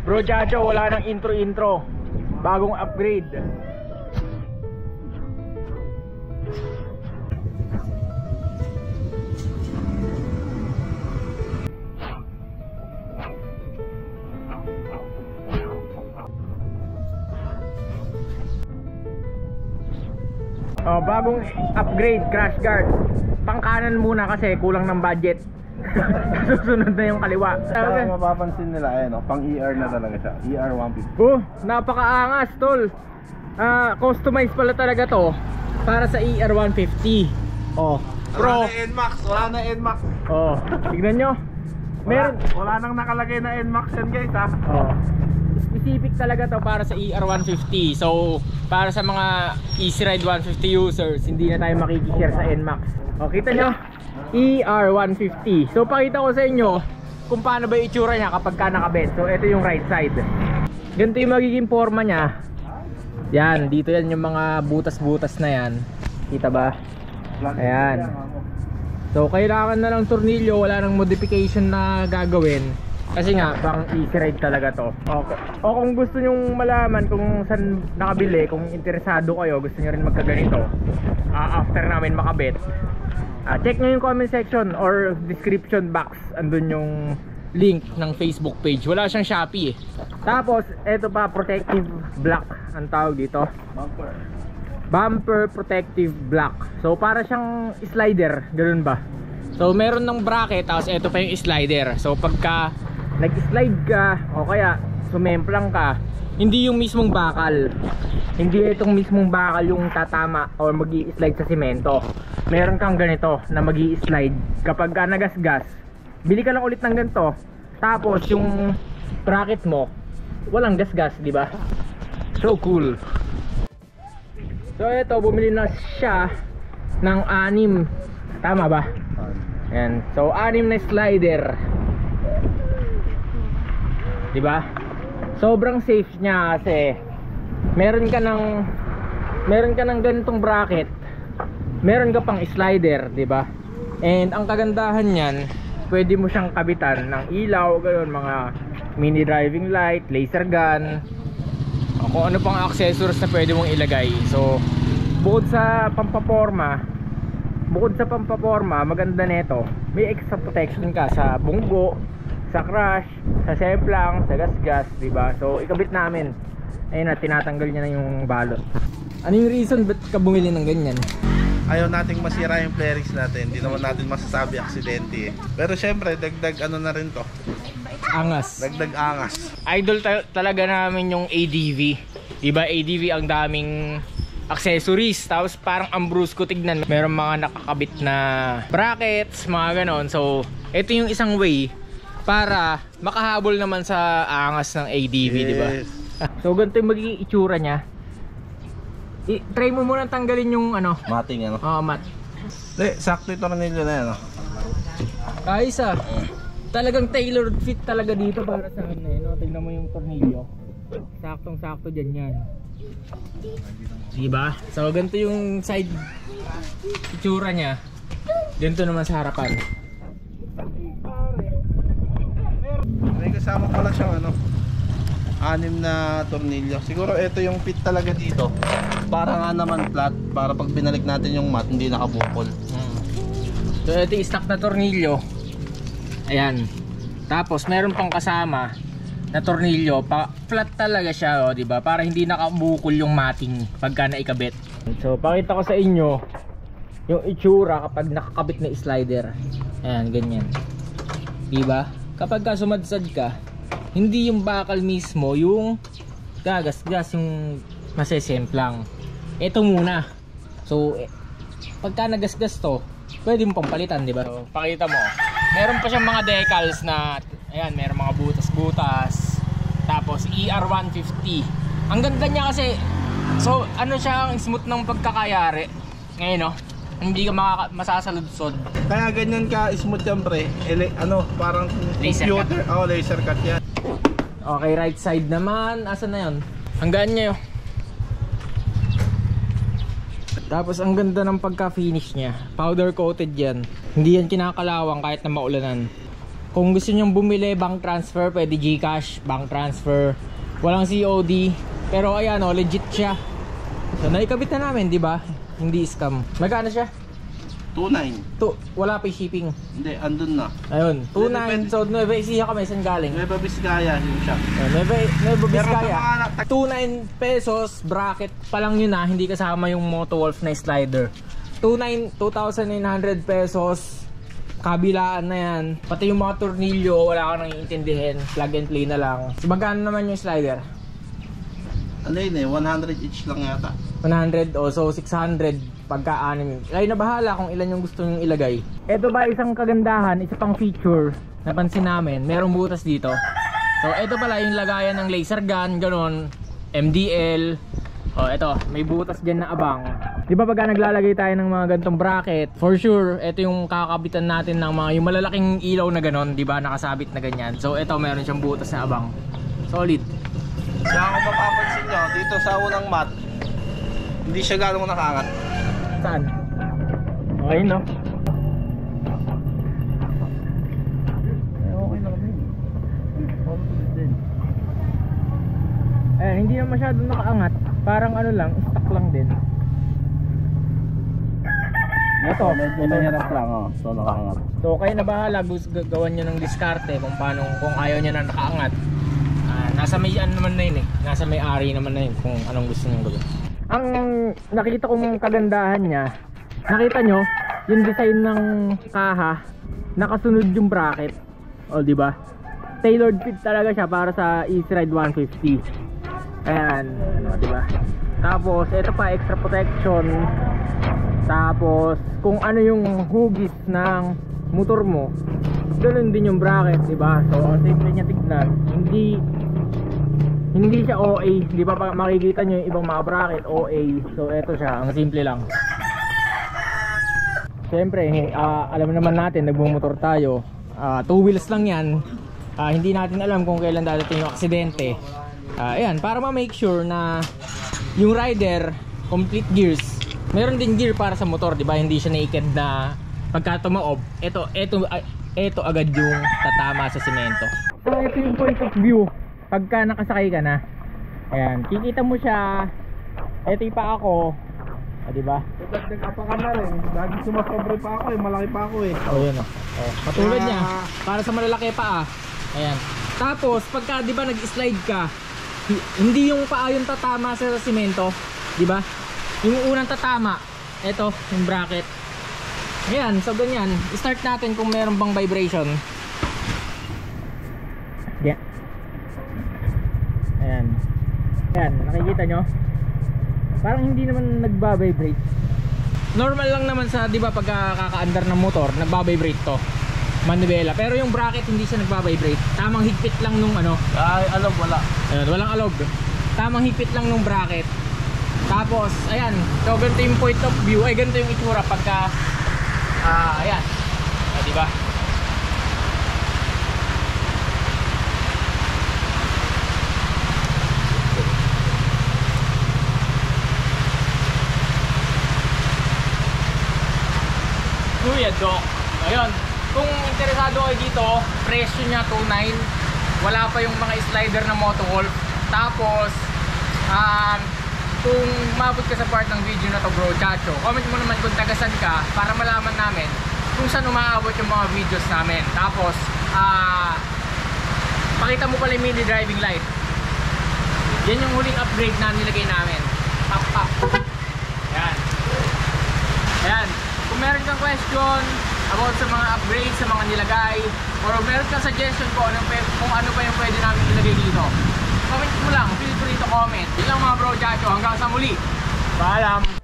Bro Chacho, wala nang intro. Bagong upgrade. Oh, bagong upgrade, crash guard. Pangkanan muna kasi kulang ng budget. Susunod na yung kaliwa. Kaya mapapansin nila, ayan, pang ER na talaga siya. ER 150. Oh, napakaangas, tol. Customize pala talaga to para sa ER 150. Oh, Pro. Wala na NMAX, wala na NMAX. Oh, tignan nyo. Meron, wala nang nakalagay na NMAX yan, guys, ha. oh. Specific talaga to para sa ER 150. So, para sa mga Easy Ride 150 users, hindi na tayo makikishare sa NMAX. O, kita nyo? ER 150. So, pakita ko sa inyo kung paano ba yung itsura niya kapag ka nakabed. So, ito yung right side. Ganito yung magiging forma niya. Yan, dito yan yung mga butas-butas na yan. Kita ba? Ayan. So, kailangan na lang tornilyo. Wala nang modification na gagawin. Kasi nga, pang easy ride talaga to. Okay. O kung gusto nyong malaman kung saan nakabili, kung interesado kayo, gusto nyo rin magkaganito, after namin makabit, check nyo yung comment section or description box. Andun yung link ng Facebook page. Wala siyang Shopee. Tapos, eto pa, protective block ang tawag dito. Bumper protective block. So, para siyang slider, ganun ba? So, meron ng bracket, tapos eto pa yung slider. So, pagka nag-slide ka o kaya sumemplang ka, hindi yung mismong bakal, hindi itong mismong bakal yung tatama o mag-i-slide sa simento. Meron kang ganito na mag-i-slide kapag ka nagasgas. Bili ka lang ulit ng ganito, tapos yung bracket mo walang gasgas, di ba? So cool. So ito, bumili na siya ng 6, tama ba? Ayan. So 6 na slider, diba? Sobrang safe niya kasi meron ka ng ganitong bracket, meron ka pang slider, diba? And ang kagandahan niyan, pwede mo siyang kabitan ng ilaw, ganoon, mga mini driving light, laser gun, o kung ano pang accessories na pwede mong ilagay. So bukod sa pampaporma, maganda nito, may extra protection ka sa bunggo, sa crash, sa semplang, sa gasgas, diba? So ikabit namin. Ayun na, tinatanggal niya na yung balot. Ano yung reason ba't ka bumili ng ganyan? Ayaw nating masira yung flarings natin. Hindi naman natin masasabi aksidente. Pero syempre, dagdag ano na rin to, Angas. dagdag angas. Idol talaga namin yung ADV. Diba, ADV ang daming accessories. Tapos parang ang brusco, tignan, meron mga nakakabit na brackets, mga ganon. So ito yung isang way para makahabol naman sa angas ng ADV, yes. Diba? So ganito yung magiging itsura niya. Try mo muna tanggalin yung ano, Mating ano? Oo, mat. Sakto ito na nila na yan, Ayos ah. Talagang tailored fit talaga dito para sa akin eh, no? Tingnan mo yung tornilyo. Saktong sakto dyan yan. Diba? So ganito yung side itsura niya. Ganito naman sa harapan. May kasama pala siyang 6 na tornilyo. Siguro ito yung fit talaga dito. Para nga naman flat, para pag binalik natin yung mat, hindi nakabukol. So ito yung stock na tornilyo. Ayan. Tapos meron pang kasama na tornilyo, flat talaga siya, di ba? Para hindi nakabukol yung mating pagka naikabit. So pakita ko sa inyo yung itsura kapag nakakabit na slider. Ayan, ganyan. Di ba? Kapag ka sumadsad ka, hindi yung bakal mismo yung gagasgas, yung masesemplang. Ito muna. So pagka nagasgas to, pwede mo pang palitan, di ba? So, pakita mo. Meron pa siyang mga decals na, ayan, meron mga butas-butas. Tapos ER 150. Ang ganda niya kasi, so ano siya, ang smooth ng pagkakayari. Ngayon no, hindi ka masasaludsod. Kaya ganyan ka smooth yan, pre. Parang Laser computer. Laser cut yan. Okay, right side naman. Asan na yun? Hanggaan niya yun. Tapos ang ganda ng pagka-finish niya. Powder coated yan. Hindi yan kinakalawang kahit na maulanan. Kung gusto nyong bumili, bank transfer, pwede GCash, bank transfer. Walang COD. Pero ayan o, legit siya. So naikabit na namin, di ba? Hindi scam. Magkano siya? 2.9. Wala pa shipping. Hindi, andun na. Ayun, 2.9. So Nueva Ecija kami, saan galing? Nueva Vizcaya yung shop. Nueva Vizcaya. Pero 2.9 pesos, bracket pa lang yun ha. Hindi kasama yung Moto Wolf na slider. 2,900 pesos. Kabilaan na yan. Pati yung mga tornilyo, wala ka nang iintindihin. Plug and play na lang. So magkano naman yung slider? Ano yun eh, 100 each lang yata. 100 o so 600 pagka-anim. Kayo na bahala kung ilan yung gusto nyong ilagay. Ito ba isang kagandahan, isa pang feature napansin namin, merong butas dito. So ito pala yung lagayan ng laser gun, ganon, MDL. O ito, may butas dyan na abang. Di ba pagka naglalagay tayo ng mga gantong bracket, for sure, ito yung kakabitan natin ng mga yung malalaking ilaw na ganon, di ba, nakasabit na ganyan. So ito, meron siyang butas na abang. Solid. Kaya kung mapapansin nyo, dito sa unang mat, hindi siya ganong nakaangat. Saan? Okay no? Okay lang din. Hindi na masyadong nakaangat. Parang ano lang, stock lang din. Ito, Medyo mahirap lang oh. So nakaangat. so kayo na bahala, gawan nyo ng diskarte kung paano, kung ayaw nyo na nakaangat. Nasa may ano naman na yun eh. Nasa may ari naman na yun kung anong gusto nyo gawin. Ang nakita kong kagandahan niya, nakita nyo yung design ng kaha, nakasunod yung bracket. O di ba? Tailored fit talaga siya para sa Easy Ride 150. Ayan, ano, di ba? Tapos ito pa, extra protection. Tapos kung ano yung hugis ng motor mo, ganoon din yung bracket, di ba? So ang simple niya tignan, hindi siya OA, di ba makikita nyo yung ibang mga bracket OA. So eto siya, ang simple lang. Siyempre, alam naman natin, nagmumotor tayo, 2 wheels lang yan. Hindi natin alam kung kailan dadating yung aksidente. Ayan, para ma-make sure na yung rider complete gears. Meron din gear para sa motor, di ba? Hindi siya naked na pagka tumaob, ito agad yung tatama sa semento. So ito yung point of view pagka nakasakay ka na. Ayan, kikita mo siya. Ito yung pa ako. Di ba? Dagdag pa ka na rin. Lagi sumasobre pa ako eh. Malaki pa ako eh. Oh, yun oh. Patulad niya. Para sa malalaki pa ah. Ayan. Tapos, pagka di ba nag-slide ka, hindi yung paa yung tatama sa semento. Di ba? Yung unang tatama, ito, yung bracket. Ayan, so ganyan. Start natin kung meron bang vibration. Yeah. Ayan. Ayan, nakikita nyo? Parang hindi naman nagba-vibrate. Normal lang naman sa, di ba, pagka kaka-andar ng motor, nagba-vibrate to. Manivela. Pero yung bracket hindi siya nagba-vibrate. Tamang higpit lang nung ano. Ay, alam, wala. Ayan, walang alog. Tamang higpit lang nung bracket. Tapos, ayan. So, ganito yung point of view. Ay, ganito yung itsura pagka ayan. Di ba? Kuya Doc. Ayun. Kung interesado kayo dito, presyo niya 2.9. Wala pa yung mga slider na Moto Wolf. Tapos, kung mabot ka sa part ng video na to, bro, Chacho, comment mo naman kung tagasan ka para malaman namin kung saan umaabot yung mga videos namin. Tapos, pakita mo pala yung mini driving light. Yan yung huling upgrade na nilagay namin. Pop. Yan. Ayan. Kung meron kang question about sa mga upgrades, sa mga nilagay, or meron kang suggestion kung ano pa yung pwede namin ilagay dito, comment mo lang, feel free to comment. Yun lang mga bro, Chacho, hanggang sa muli. Paalam.